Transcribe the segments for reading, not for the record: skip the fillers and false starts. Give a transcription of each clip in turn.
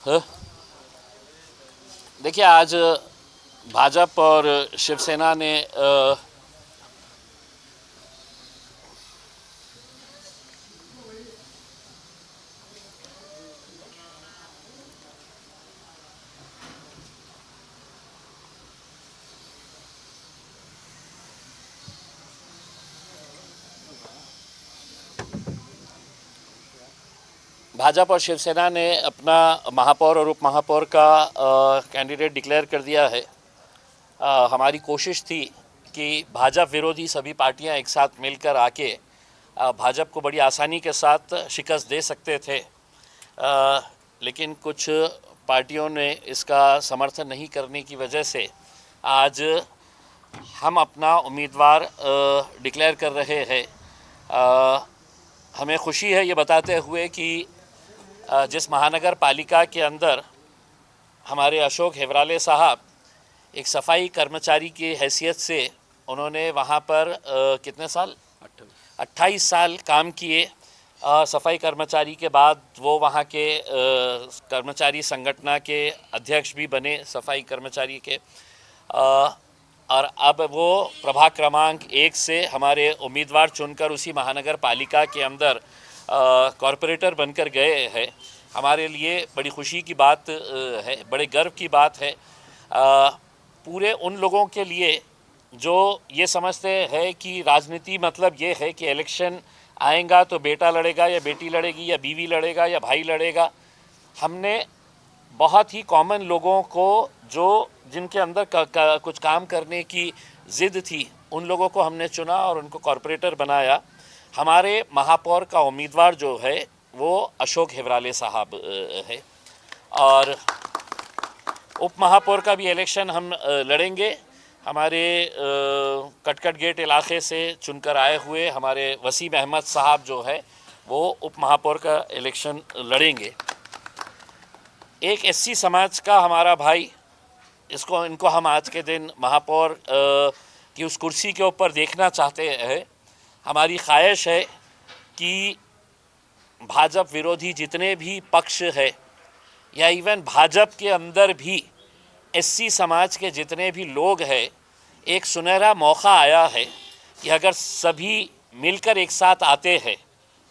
हाँ? देखिए, आज भाजपा और शिवसेना ने भाजपा और शिवसेना ने अपना महापौर और उप महापौर का कैंडिडेट डिक्लेयर कर दिया है। हमारी कोशिश थी कि भाजपा विरोधी सभी पार्टियां एक साथ मिलकर आके भाजपा को बड़ी आसानी के साथ शिकस्त दे सकते थे, लेकिन कुछ पार्टियों ने इसका समर्थन नहीं करने की वजह से आज हम अपना उम्मीदवार डिक्लेयर कर रहे हैं। हमें खुशी है ये बताते हुए कि जिस महानगर पालिका के अंदर हमारे अशोक हेवराले साहब एक सफाई कर्मचारी की हैसियत से उन्होंने वहाँ पर कितने साल 28 साल काम किए। सफाई कर्मचारी के बाद वो वहाँ के कर्मचारी संगठन के अध्यक्ष भी बने सफाई कर्मचारी के, और अब वो प्रभाग क्रमांक 1 से हमारे उम्मीदवार चुनकर उसी महानगर पालिका के अंदर कॉरपोरेटर बनकर गए हैं। हमारे लिए बड़ी खुशी की बात है, बड़े गर्व की बात है पूरे उन लोगों के लिए जो ये समझते हैं कि राजनीति मतलब ये है कि इलेक्शन आएगा तो बेटा लड़ेगा या बेटी लड़ेगी या बीवी लड़ेगा या भाई लड़ेगा। हमने बहुत ही कॉमन लोगों को जो जिनके अंदर कुछ काम करने की ज़िद थी उन लोगों को हमने चुना और उनको कॉरपोरेटर बनाया। हमारे महापौर का उम्मीदवार जो है वो अशोक हेवराले साहब है, और उप महापौर का भी इलेक्शन हम लड़ेंगे। हमारे कटकट गेट इलाके से चुनकर आए हुए हमारे वसीम अहमद साहब जो है वो उप महापौर का इलेक्शन लड़ेंगे। एक एससी समाज का हमारा भाई, इनको हम आज के दिन महापौर की उस कुर्सी के ऊपर देखना चाहते हैं। हमारी ख्वाहिश है कि भाजपा विरोधी जितने भी पक्ष है या इवन भाजपा के अंदर भी एससी समाज के जितने भी लोग हैं, एक सुनहरा मौका आया है कि अगर सभी मिलकर एक साथ आते हैं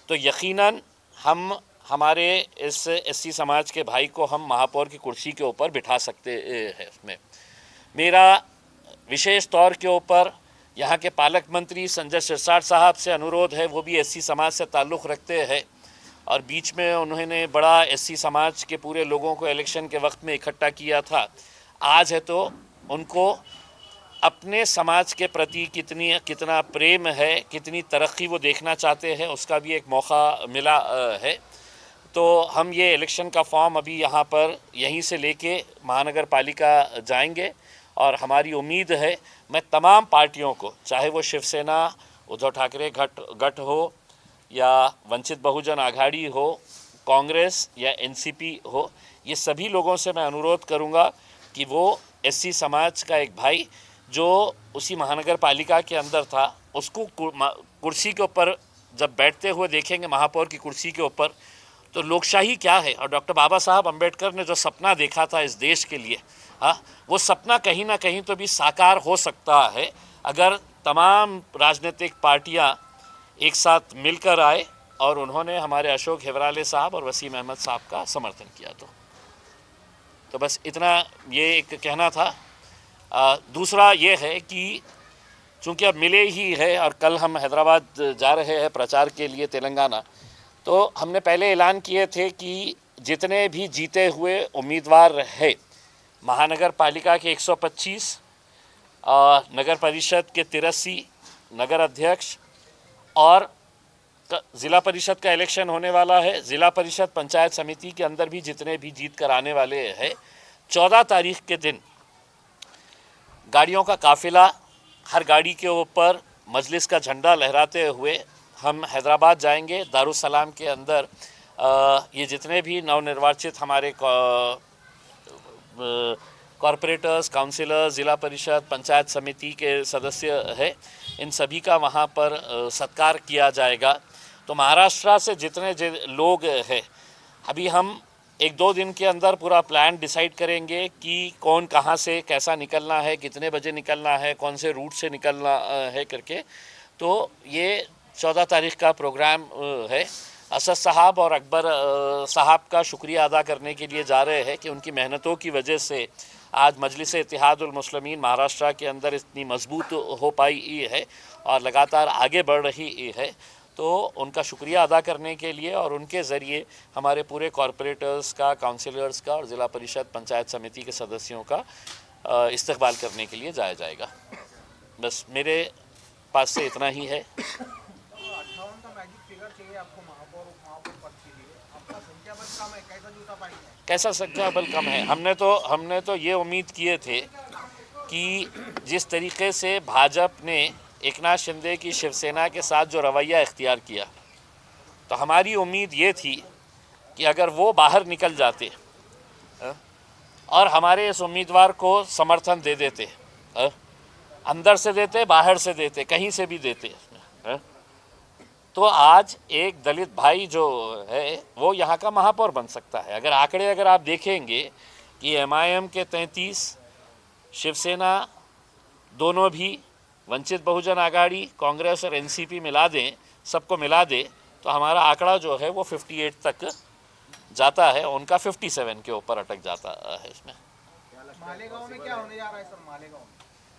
तो यकीनन हम हमारे इस एससी समाज के भाई को हम महापौर की कुर्सी के ऊपर बिठा सकते हैं। उसमें मेरा विशेष तौर के ऊपर यहाँ के पालक मंत्री संजय सिरसाट साहब से अनुरोध है, वो भी एससी समाज से ताल्लुक़ रखते हैं और बीच में उन्होंने बड़ा एससी समाज के पूरे लोगों को इलेक्शन के वक्त में इकट्ठा किया था। आज है तो उनको अपने समाज के प्रति कितना प्रेम है, कितनी तरक्की वो देखना चाहते हैं, उसका भी एक मौका मिला है। तो हम ये इलेक्शन का फॉर्म अभी यहाँ पर यहीं से लेके महानगर पालिका जाएंगे और हमारी उम्मीद है मैं तमाम पार्टियों को, चाहे वो शिवसेना, उद्धव ठाकरे गठ हो या वंचित बहुजन आघाड़ी हो, कांग्रेस या एनसीपी हो, ये सभी लोगों से मैं अनुरोध करूँगा कि वो एससी समाज का एक भाई जो उसी महानगर पालिका के अंदर था उसको कुर्सी के ऊपर जब बैठते हुए देखेंगे, महापौर की कुर्सी के ऊपर, तो लोकशाही क्या है और डॉक्टर बाबा साहब अम्बेडकर ने जो सपना देखा था इस देश के लिए, वो सपना कहीं ना कहीं तो भी साकार हो सकता है अगर तमाम राजनीतिक पार्टियां एक साथ मिलकर आए और उन्होंने हमारे अशोक हेवराले साहब और वसीम अहमद साहब का समर्थन किया। तो बस इतना ये एक कहना था। दूसरा ये है कि चूँकि अब मिले ही है और कल हम हैदराबाद जा रहे हैं प्रचार के लिए तेलंगाना, तो हमने पहले ऐलान किए थे कि जितने भी जीते हुए उम्मीदवार हैं, महानगर पालिका के 125, नगर परिषद के 83, नगर अध्यक्ष और ज़िला परिषद का इलेक्शन होने वाला है। ज़िला परिषद पंचायत समिति के अंदर भी जितने भी जीत कर आने वाले हैं, 14 तारीख के दिन गाड़ियों का काफ़िला, हर गाड़ी के ऊपर मजलिस का झंडा लहराते हुए हम हैदराबाद जाएंगे। दारुसलाम के अंदर ये जितने भी नवनिर्वाचित हमारे कॉरपोरेटर्स, काउंसिलर, ज़िला परिषद, पंचायत समिति के सदस्य हैं, इन सभी का वहाँ पर सत्कार किया जाएगा। तो महाराष्ट्र से जितने लोग हैं, अभी हम एक दो दिन के अंदर पूरा प्लान डिसाइड करेंगे कि कौन कहाँ से कैसा निकलना है, कितने बजे निकलना है, कौन से रूट से निकलना है करके। तो ये 14 तारीख का प्रोग्राम है। असद साहब और अकबर साहब का शुक्रिया अदा करने के लिए जा रहे हैं कि उनकी मेहनतों की वजह से आज मजलिस इत्तेहादुल मुस्लिमीन महाराष्ट्र के अंदर इतनी मजबूत हो पाई है और लगातार आगे बढ़ रही है। तो उनका शुक्रिया अदा करने के लिए और उनके ज़रिए हमारे पूरे कॉरपोरेटर्स का, काउंसिलर्स का और ज़िला परिषद पंचायत समिति के सदस्यों का इस्तकबाल करने के लिए जाया जाएगा। बस मेरे पास से इतना ही है। 58 का मैजिक फिगर चाहिए आपको महापौर उपमहापौर पद के लिए। आपका संख्याबल कम है, कैसा जूता पाएंगे? कैसा संख्या बल कम है? हमने तो ये उम्मीद किए थे कि जिस तरीके से भाजपा ने एकनाथ शिंदे की शिवसेना के साथ जो रवैया इख्तियार किया, तो हमारी उम्मीद ये थी कि अगर वो बाहर निकल जाते और हमारे इस उम्मीदवार को समर्थन दे देते, अंदर से देते, बाहर से देते, कहीं से भी देते, तो आज एक दलित भाई जो है वो यहाँ का महापौर बन सकता है। अगर आप देखेंगे कि एमआईएम के 33, शिवसेना दोनों भी, वंचित बहुजन आघाड़ी, कांग्रेस और एनसीपी मिला दें, सबको मिला दे, तो हमारा आंकड़ा जो है वो 58 तक जाता है, उनका 57 के ऊपर अटक जाता है। इसमें मालेगांव में क्या होने जा रहा है सर?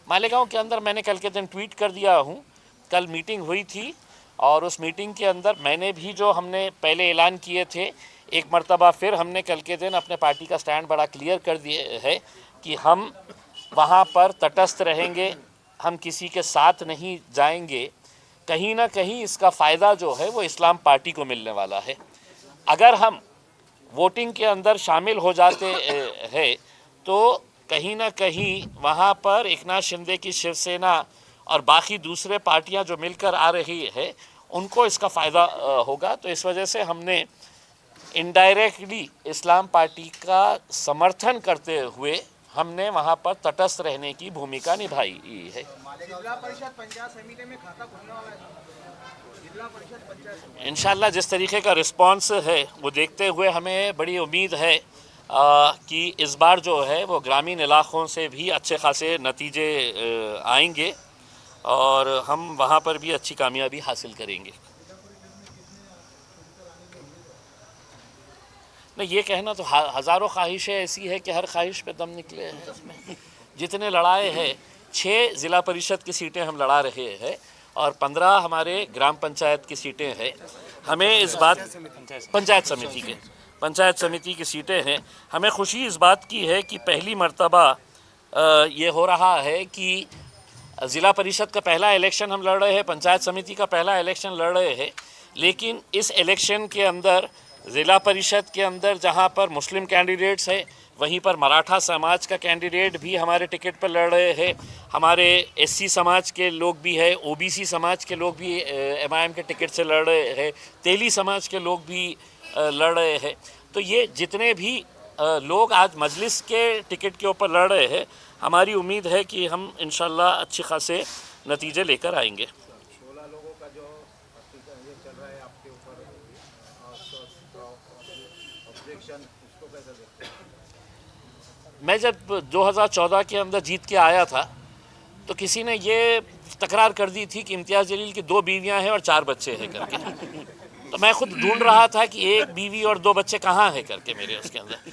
मालेगांव के अंदर मैंने कल के दिन ट्वीट कर दिया हूँ। कल मीटिंग हुई थी और उस मीटिंग के अंदर मैंने भी जो हमने पहले ऐलान किए थे, एक मर्तबा फिर हमने कल के दिन अपने पार्टी का स्टैंड बड़ा क्लियर कर दिए है कि हम वहाँ पर तटस्थ रहेंगे, हम किसी के साथ नहीं जाएंगे। कहीं ना कहीं इसका फ़ायदा जो है वो इस्लाम पार्टी को मिलने वाला है। अगर हम वोटिंग के अंदर शामिल हो जाते हैं तो कहीं ना कहीं वहाँ पर एकनाथ शिंदे की शिवसेना और बाकी दूसरे पार्टियां जो मिलकर आ रही है उनको इसका फ़ायदा होगा। तो इस वजह से हमने इनडायरेक्टली इस्लाम पार्टी का समर्थन करते हुए हमने वहाँ पर तटस्थ रहने की भूमिका निभाई है। जिला परिषद पंचायत समिति में खाता खुलने वाला है। जिला परिषद पंचायत इंशाल्लाह जिस तरीके का रिस्पांस है वो देखते हुए हमें बड़ी उम्मीद है कि इस बार जो है वो ग्रामीण इलाकों से भी अच्छे खासे नतीजे आएंगे और हम वहाँ पर भी अच्छी कामयाबी हासिल करेंगे। नहीं, ये कहना तो हज़ारों ख्वाहिशें ऐसी है कि हर ख्वाहिश पे दम निकले हैं। इसमें जितने लड़ाए हैं, 6 ज़िला परिषद की सीटें हम लड़ा रहे हैं और 15 हमारे ग्राम पंचायत की सीटें हैं। हमें इस बात पंचायत समिति की सीटें हैं। हमें खुशी इस बात की है कि पहली मर्तबा ये हो रहा है कि ज़िला परिषद का पहला इलेक्शन हम लड़ रहे हैं, पंचायत समिति का पहला इलेक्शन लड़ रहे हैं, लेकिन इस इलेक्शन के अंदर ज़िला परिषद के अंदर जहां पर मुस्लिम कैंडिडेट्स हैं, वहीं पर मराठा समाज का कैंडिडेट भी हमारे टिकट पर लड़ रहे हैं, हमारे एससी समाज के लोग भी हैं, ओबीसी समाज के लोग भी एमआईएम के टिकट से लड़ रहे हैं, तेली समाज के लोग भी लड़ रहे हैं। तो ये जितने भी लोग आज मजलिस के टिकट के ऊपर लड़ रहे हैं, हमारी उम्मीद है कि हम इंशाल्लाह अच्छे खासे नतीजे लेकर आएंगे। 16 लोगों का जो ये चल रहा है आपके ऊपर ऑब्जेक्शन, उसको कैसे देखते हैं? मैं जब 2014 के अंदर जीत के आया था तो किसी ने ये तकरार कर दी थी कि इम्तियाज़ जलील की 2 बीवियां हैं और 4 बच्चे हैं करके। तो मैं खुद ढूंढ रहा था कि 1 बीवी और 2 बच्चे कहाँ हैं करके मेरे उसके अंदर।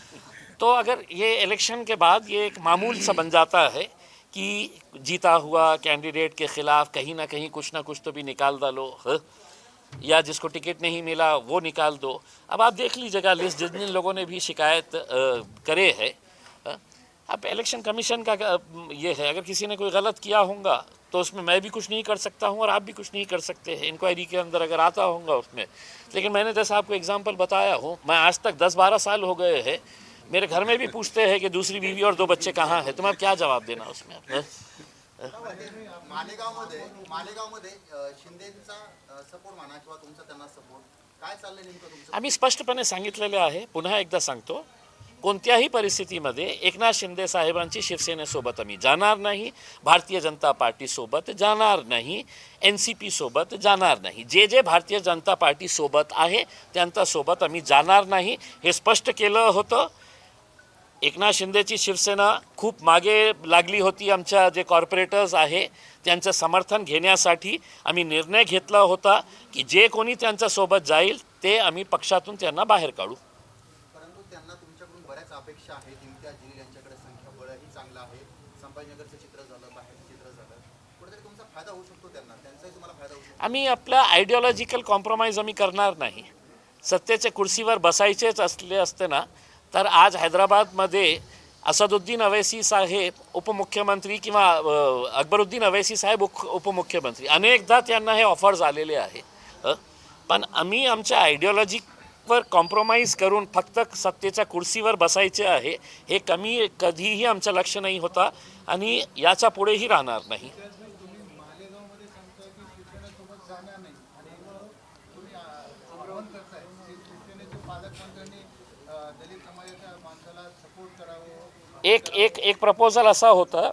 तो अगर ये इलेक्शन के बाद ये एक मामूल सा बन जाता है कि जीता हुआ कैंडिडेट के ख़िलाफ़ कहीं ना कहीं कुछ ना कुछ तो भी निकाल डालो, या जिसको टिकट नहीं मिला वो निकाल दो। अब आप देख लीजिएगा लिस्ट, जिन जिन लोगों ने भी शिकायत करे है। अब इलेक्शन कमीशन का ये है, अगर किसी ने कोई गलत किया होगा तो उसमें मैं भी कुछ नहीं कर सकता हूँ और आप भी कुछ नहीं कर सकते हैं। इंक्वायरी के अंदर अगर आता होगा उसमें, लेकिन मैंने जैसा आपको एग्जांपल बताया हूँ, मैं आज तक 10-12 साल हो गए हैं, मेरे घर में भी पूछते हैं कि दूसरी बीवी और 2 बच्चे कहाँ हैं, तो मैं क्या जवाब देना उसमें। मालेगावमध्ये शिंदेचा सपोर्ट म्हणा किंवा तुमचा त्यांना सपोर्ट काय चाललंय नेमकं तुमचं? आम्ही स्पष्टपणे सांगितलेले आहे, पुन्हा एकदा सांगतो, कोणत्याही परिस्थितीमध्ये एकनाथ शिंदे साहेबांची शिवसेनेसोबत आम्ही जाणार नाही, भारतीय जनता पार्टीसोबत जाणार नाही, NCP सोबत जाणार नाही. जे जे भारतीय जनता पार्टीसोबत आहे त्यांच्यासोबत आम्ही जाणार नाही हे स्पष्ट केलं होतं. एकनाथ शिंदेची शिवसेना खूप मागे लागली होती. आमच्या जे कॉर्पोरेटर्स आहे त्यांचं समर्थन घेण्यासाठी आम्ही निर्णय घेतला होता की जे कोणी त्यांच्यासोबत जाईल ते आम्ही पक्षातून त्यांना बाहेर काढू. परंतु त्यांना तुमच्याकडून बऱ्याच अपेक्षा आहेत. इम्तियाज जलील यांच्याकडे संख्याबळही चांगलं आहे. संभाजीनगरचं चित्र झालं, बाहेरचं चित्र झालं, कुठेतरी तुमचा फायदा होऊ शकतो त्यांना, त्यांचाही तुम्हाला फायदा होऊ शकतो. आम्ही आपला आयडिओलॉजिकल कॉम्प्रोमाइज आम्ही करणार नाही. सत्तेच्या कुर्सीवर बसायचेच असते ना तर आज हैदराबादमध्ये असदुद्दीन अवैसी साहेब उपमुख्यमंत्री किंवा अकबरुद्दीन अवैसी साहेब उपमुख्यमंत्री अनेकदा त्यांना हे ऑफर्स आलेले आहे. पण आम्ही आमच्या आयडिओलॉजीवर कॉम्प्रोमाइज करून फक्त सत्तेच्या कुर्सीवर बसायचे आहे हे कधीही आमचं लक्ष नाही होता आणि याच्या पुढेही राहणार नाही. एक प्रपोजल असा होता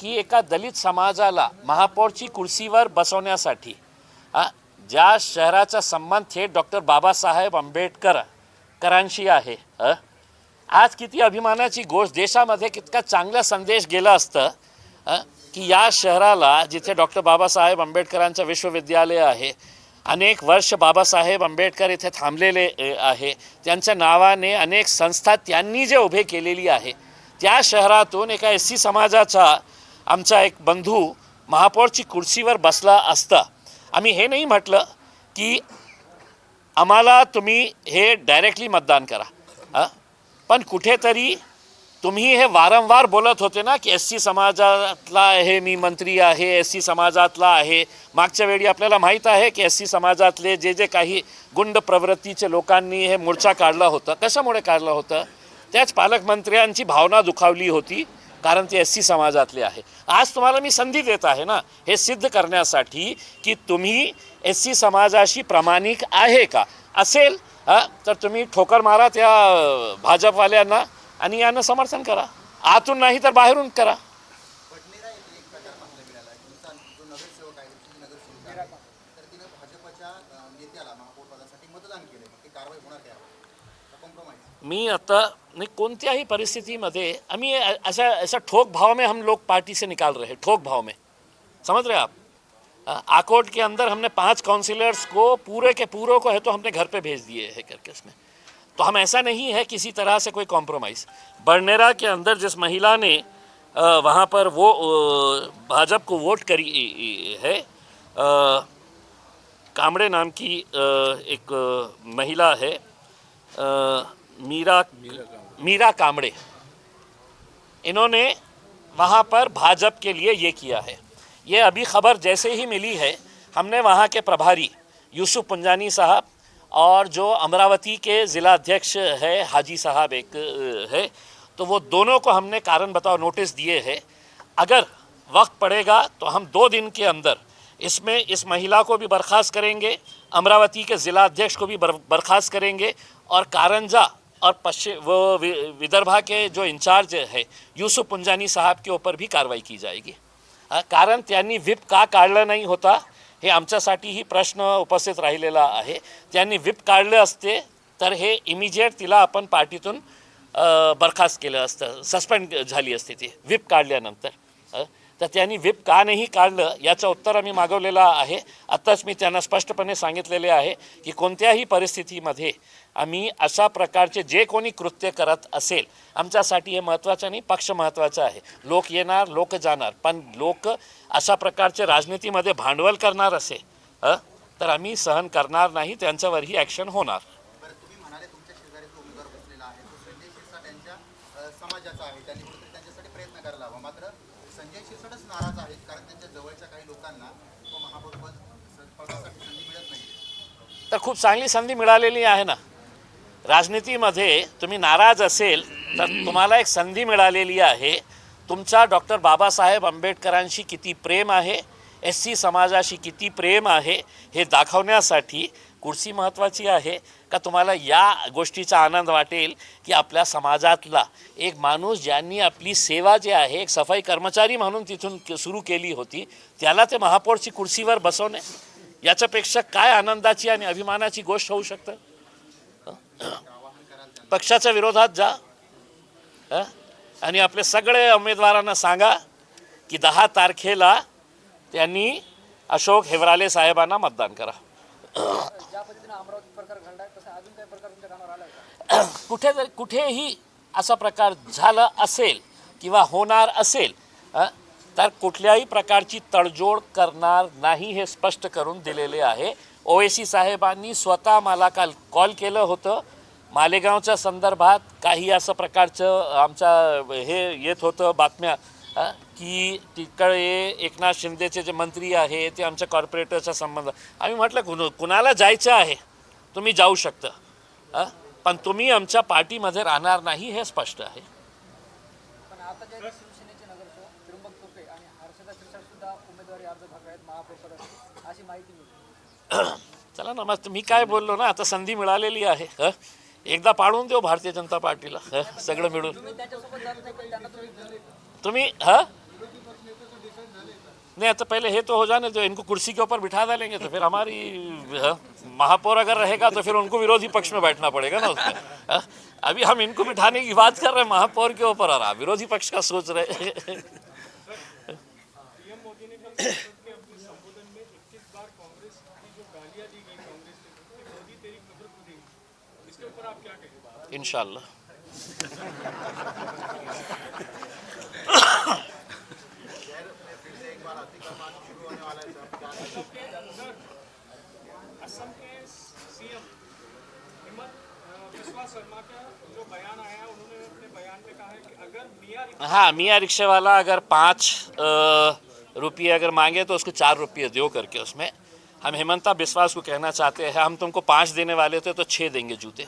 की एका दलित समाजाला महापौरची कुर्सीवर बसवण्यासाठी ज्या शहराचा संबंध थेट डॉक्टर बाबासाहेब आंबेडकरांशी आहे, आज किती अभिमानाची गोष्ट, देशामध्ये कितका चांगला संदेश गेला असतं की या शहराला जिथे डॉक्टर बाबासाहेब आंबेडकरांचं विश्वविद्यालय आहे, अनेक वर्ष बाबासाहेब आंबेडकर इथे थांबलेले आहे, त्यांच्या नावाने अनेक संस्था त्यांनी जे उभे केलेली आहे, त्या शहरातून एका SC समाजाचा आमचा एक बंधू महापौरची कुर्सीवर बसला असता. आम्ही हे नाही म्हटलं की आम्हाला तुम्ही हे डायरेक्टली मतदान करा, पण कुठेतरी तुम्ही हे वारंवार बोलत होते ना की SC समाजातला आहे, मी मंत्री आहे, SC समाजातला आहे. मागच्या वेळी आपल्याला माहीत आहे की SC समाजातले जे काही गुंड प्रवृत्तीचे लोकांनी हे मोर्चा काढला होता, कशामुळे काढलं होतं? त्याच पालकमंत्र्यांची भावना दुखावली होती कारण ते SC समाजातले आहे. आज तुम्हाला मी संधी देत आहे ना हे सिद्ध करण्यासाठी की तुम्ही SC समाजाशी प्रामाणिक आहे का. असेल तर तुम्ही ठोकर मारा त्या भाजपवाल्यांना आणि यांना समर्थन करा, आतून नाही तर बाहेरून करा. पटनेरा येथे एक प्रकार पाहायला मिळाला आहे. तुमचा जो नगरसेवक आहे, नगरसेविका आहे, तर तिनं भाजपच्या नेत्याला महापौर पदासाठी मतदान केले. मग ती कारवाई होणार त्यावर कॉम्प्रोमाइज. मी आता नहीं कोणत्याही परिस्थितीमध्ये आम्ही ऐसा ठोक भाव में हम लोग पार्टी से निकाल रहे, ठोक भाव में, समझ रहे आप. आकोट के अंदर हमने 5 काउंसिलर्स को पूरे के पूरों को है तो हमने घर पे भेज दिए है करके उसमें. तो हम ऐसा नहीं है किसी तरह से कोई कॉम्प्रोमाइज़. बरनेरा के अंदर जिस महिला ने वहाँ पर वो भाजपा को वोट करी है, कामड़े नाम की एक महिला है, मीरा कामड़े, इन्होंने वहाँ पर भाजपा के लिए ये किया है. ये अभी खबर जैसे ही मिली है हमने वहाँ के प्रभारी यूसुफ पुंजानी साहब और जो अमरावती के ज़िला अध्यक्ष है हाजी साहब एक है, तो वो दोनों को हमने कारण बताओ नोटिस दिए हैं. अगर वक्त पड़ेगा तो हम 2 दिन के अंदर इसमें इस महिला को भी बर्खास्त करेंगे, अमरावती के ज़िला अध्यक्ष को भी बर्खास्त करेंगे और कारंजा और वो विदर्भा के जो इंचार्ज है यूसुफ पुंजानी साहब के ऊपर भी कार्रवाई की जाएगी. कारण त्यांनी व्हिप का काढलं नाही होता हे आमच्यासाठीही प्रश्न उपस्थित राहिलेला आहे. त्यांनी व्हिप काढले असते तर हे इमिजिएट तिला आपण पार्टीतून बरखास्त केलं असतं, सस्पेंड झाली असते ती व्हिप काढल्यानंतर. तर त्यांनी व्हिप का नाही काढलं याचं उत्तर आम्ही मागवलेलं आहे. आत्ताच मी त्यांना स्पष्टपणे सांगितलेले आहे की कोणत्याही परिस्थितीमध्ये आम्ही अशा प्रकारचे जे कोणी कृत्य करत असेल, आमच्यासाठी हे महत्त्वाचं नाही, पक्ष महत्त्वाचा आहे. लोक येणार, लोक जाणार, पण लोक अशा प्रकारचे राजनीतीमध्ये भांडवल करणार असेल तर आम्ही सहन करणार नाही, त्यांच्यावरही ॲक्शन होणार. बरं, तुम्ही म्हणाले तुमच्या शेजारी जो उमेदवार बसलेला आहे तो संजय शिरसाट यांच्या समाजाचा आहे, त्यांनी कुठेतरी त्यांच्यासाठी प्रयत्न करायला हवा. मात्र संजय शिरसाटच नाराज आहेत कारण त्यांच्या जवळच्या काही लोकांना तो महापौर पदासाठी संधी मिळत नाही. तर खूप चांगली संधी मिळालेली आहे ना. राजनीतीमध्ये तुम्ही नाराज असेल तर तुम्हाला एक संधी मिळालेली आहे. तुमचा डॉक्टर बाबासाहेब आंबेडकरांशी किती प्रेम आहे, SC समाजाशी किती प्रेम आहे हे दाखवण्यासाठी कुर्सी महत्त्वाची आहे का तुम्हाला या गोष्टीचा आनंद वाटेल की आपल्या समाजातला एक माणूस ज्यांनी आपली सेवा जे आहे एक सफाई कर्मचारी म्हणून तिथून सुरू केली होती त्याला ते महापौरची कुर्सीवर बसवणे याच्यापेक्षा काय आनंदाची आणि अभिमानाची गोष्ट होऊ शकतं? पक्षाच्या विरोधात जा आणि आपले सगळे उमेदवारांना सांगा की 10 तारखेला त्यांनी अशोक हेवराले साहेबांना मतदान करा. ज्या पद्धतीने अमरावती प्रकार घडलाय तसं अजून काही प्रकार तुमच्या कानावर आलाय का? कुठेही असा प्रकार झाला असेल किंवा होणार असेल तर कुठल्याही प्रकारची तडजोड करणार नाही हे स्पष्ट करून दिलेले आहे. ओवेसी साहेबांनी स्वतः मला काल कॉल केलं होतं. मालेगावच्या संदर्भात काही असं प्रकारचं आमच्या हे येत होतं बातम्या की तिकडे एकनाथ शिंदेचे जे मंत्री आहे ते आमच्या कॉर्पोरेटरचा संबंध. आम्ही म्हटलं कुणाला जायचं आहे तुम्ही जाऊ शकता पण तुम्ही आमच्या पार्टीमध्ये राहणार नाही हे स्पष्ट आहे. पण आता जे शिवसेनेचे नगरसेवक त्र्यंबक टोपे आणि हर्षदा शिरसाट सुद्धा उमेदवारी अर्ज भरले आहेत महापौरपदासाठी अशी माहिती मिळते. चला ना मग मी काय बोललो ना आता संधी मिळालेली आहे एकदा पाडून देऊ भारतीय जनता पार्टीला सगळं मिळून. त्याच्यासोबत जात नाही पण त्यांना तुम्ही नहीं तो पहले है तो हो जाने दो, इनको कुर्सी के ऊपर बिठा डालेंगे तो फिर हमारी महापौर अगर रहेगा तो फिर उनको विरोधी पक्ष में बैठना पड़ेगा ना उसमें. अभी हम इनको बिठाने की बात कर रहे हैं महापौर के ऊपर और आप विरोधी पक्ष का सोच रहे. इंशाल्लाह असम के सीएम हिमंत बिस्वा शर्मा का जो बयान आया उन्होंने अपने बयान में कहा है कि अगर हाँ मियाँ रिक्शे वाला अगर 5 रुपये अगर मांगे तो उसको 4 रुपये दो करके उसमें हम हेमंता बिस्वास को कहना चाहते हैं हम तुमको 5 देने वाले थे तो 6 देंगे जूते.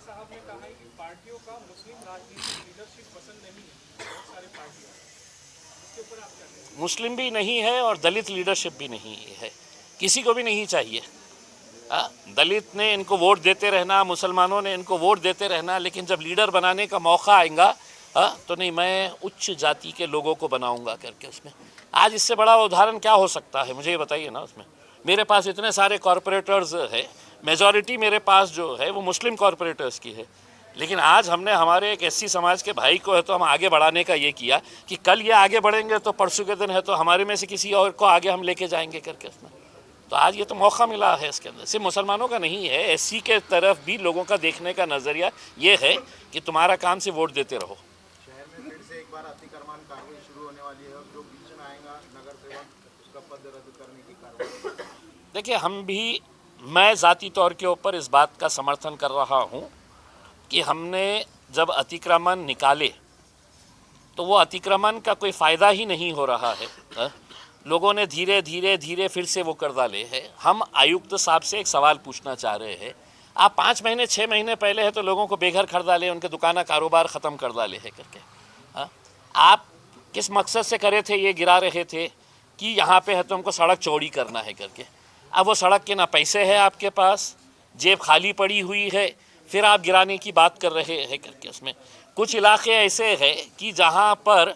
साहब ने कहा है कि पार्टियों का मुस्लिम राजनीतिक लीडरशिप पसंद नहीं है. बहुत सारी पार्टियां इसके ऊपर आप क्या कहेंगे? मुस्लिम भी नहीं है और दलित लीडरशिप भी नहीं है, किसी को भी नहीं चाहिए. दलित ने इनको वोट देते रहना, मुसलमानों ने इनको वोट देते रहना, लेकिन जब लीडर बनाने का मौका आएगा तो नहीं मैं उच्च जाति के लोगों को बनाऊंगा करके उसमें. आज इससे बड़ा उदाहरण क्या हो सकता है मुझे ये बताइए ना. उसमें मेरे पास इतने सारे कॉरपोरेटर्स है, मेजॉरिटी मेरे पास जो है वो मुस्लिम कॉरपोरेटर्स की है, लेकिन आज हमने हमारे एक एससी समाज के भाई को है तो हम आगे बढ़ाने का ये किया कि कल ये आगे बढ़ेंगे तो परसों के दिन है तो हमारे में से किसी और को आगे हम लेके जाएंगे करके उसमें. तो आज ये तो मौका मिला है इसके अंदर. सिर्फ मुसलमानों का नहीं है, एससी के तरफ भी लोगों का देखने का नज़रिया ये है कि तुम्हारा काम से वोट देते रहो. शहर में फिर से एक बार अतिक्रमण कार्रवाई शुरू होने वाली है और जो बीच में आएगा नगर सेवक उसका पद रद्द करने की कार्रवाई. देखिए मैं ज़ाती तौर के ऊपर इस बात का समर्थन कर रहा हूँ कि हमने जब अतिक्रमण निकाले तो वो अतिक्रमण का कोई फ़ायदा ही नहीं हो रहा है. लोगों ने धीरे धीरे फिर से वो कर डाले हैं. हम आयुक्त साहब से एक सवाल पूछना चाह रहे हैं. आप 5 महीने 6 महीने पहले है तो लोगों को बेघर कर डाले, उनके दुकाना कारोबार ख़त्म कर डाले है करके. आप किस मकसद से करे थे ये गिरा रहे थे कि यहाँ पे है तो हमको सड़क चौड़ी करना है करके. अब वो सड़क के ना पैसे है आपके पास, जेब खाली पड़ी हुई है, फिर आप गिराने की बात कर रहे हैं करके. उसमें कुछ इलाके ऐसे हैं कि जहाँ पर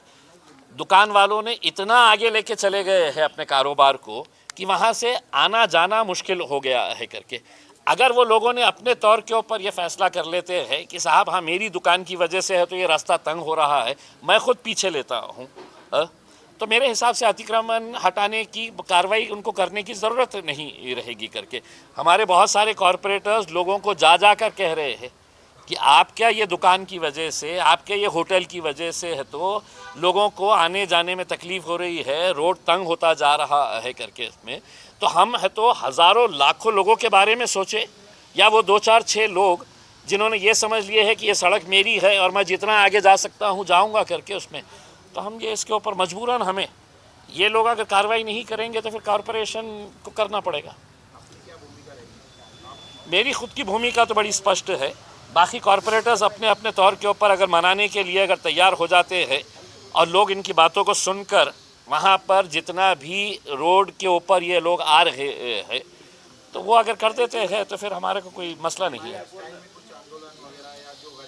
दुकान वालों ने इतना आगे लेके चले गए हैं अपने कारोबार को कि वहाँ से आना जाना मुश्किल हो गया है करके. अगर वो लोगों ने अपने तौर के ऊपर ये फैसला कर लेते हैं कि साहब हाँ मेरी दुकान की वजह से है तो ये रास्ता तंग हो रहा है, मैं खुद पीछे लेता हूँ, तो मेरे हिसाब से अतिक्रमण हटाने की कार्रवाई उनको करने की ज़रूरत नहीं रहेगी करके. हमारे बहुत सारे कॉरपोरेटर्स लोगों को जा कर कह रहे हैं कि आप क्या ये दुकान की वजह से, आपके ये होटल की वजह से है तो लोगों को आने जाने में तकलीफ़ हो रही है, रोड तंग होता जा रहा है करके. इसमें तो हम है तो हज़ारों लाखों लोगों के बारे में सोचे या वो 2 4 6 लोग जिन्होंने ये समझ लिए है कि ये सड़क मेरी है और मैं जितना आगे जा सकता हूँ जाऊँगा करके. उसमें तो हम ये इसके ऊपर मजबूरन हमें ये लोग अगर कार्रवाई नहीं करेंगे तो फिर कॉरपोरेशन को करना पड़ेगा. मेरी खुद की भूमिका तो बड़ी स्पष्ट है. बाकी कॉरपोरेटर्स अपने अपने तौर के ऊपर अगर मनाने के लिए अगर तैयार हो जाते हैं और लोग इनकी बातों को सुनकर वहाँ पर जितना भी रोड के ऊपर ये लोग आ रहे हैं तो वो अगर कर देते हैं तो फिर हमारे को कोई मसला नहीं है।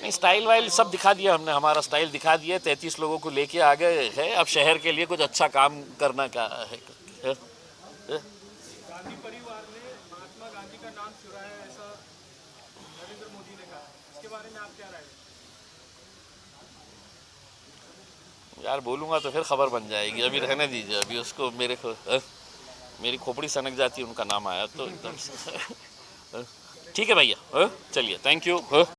नहीं, स्टाइल वाइल सब दिखा दिया हमने, हमारा स्टाइल दिखा दिया, 33 लोगों को लेके आ गए हैं। अब शहर के लिए कुछ अच्छा काम करना का है। गांधी परिवार ने महात्मा गांधी का नाम चुराया ऐसा नरेंद्र मोदी ने कहा, इसके बारे में आप क्या राय हैं? यार बोलूँगा तो फिर खबर बन जाएगी, अभी रहने दीजिए। अभी उसको मेरी खोपड़ी सनक जाती है उनका नाम आया तो एकदम से। ठीक है भैया, चलिए, थैंक यू।